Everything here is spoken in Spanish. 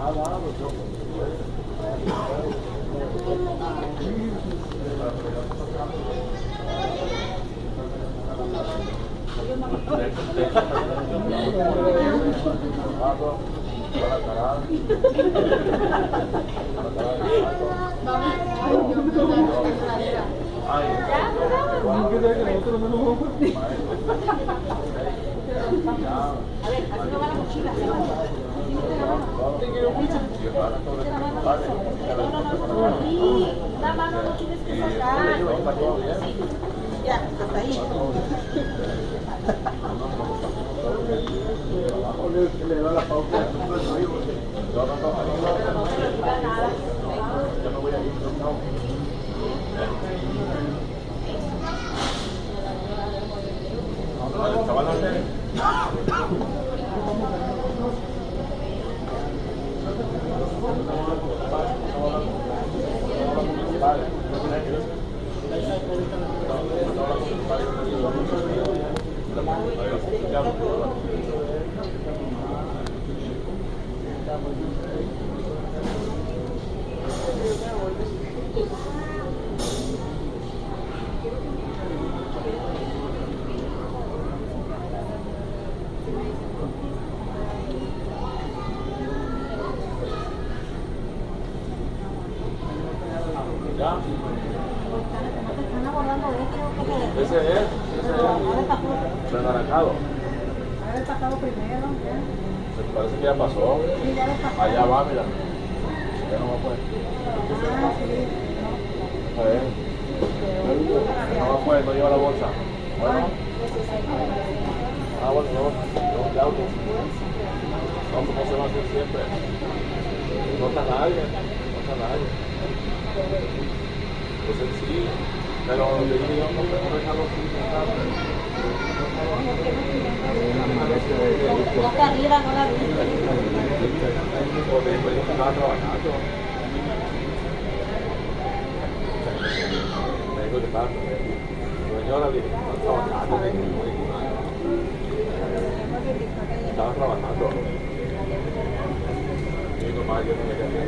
A ver, así no va la mochila. Una mano no tienes que sacar. Ya, hasta ahí. Le da la pauta. Yo no voy a ir, el chaval no tiene. ¿Ya? Están abordando esto. Ese es el anaranjado. A ver, pasado primero. Parece que ya pasó. Sí, ya lo pasó. Allá va, mira. Ya no va pues. Ah, sí. A ver. No va pues, no lleva la bolsa. Bueno. Ah, bueno, no, de auto. No, pues no se va a hacer siempre. No está nadie. No está nadie. Entonces sí, pero le dije yo, no dejarlo así. Acá arriba no la vi. Porque después yo estaba trabajando. Me dijo que estaba, señora, le dije, estaba trabajando. Estaba trabajando. Y nomás yo no le quería.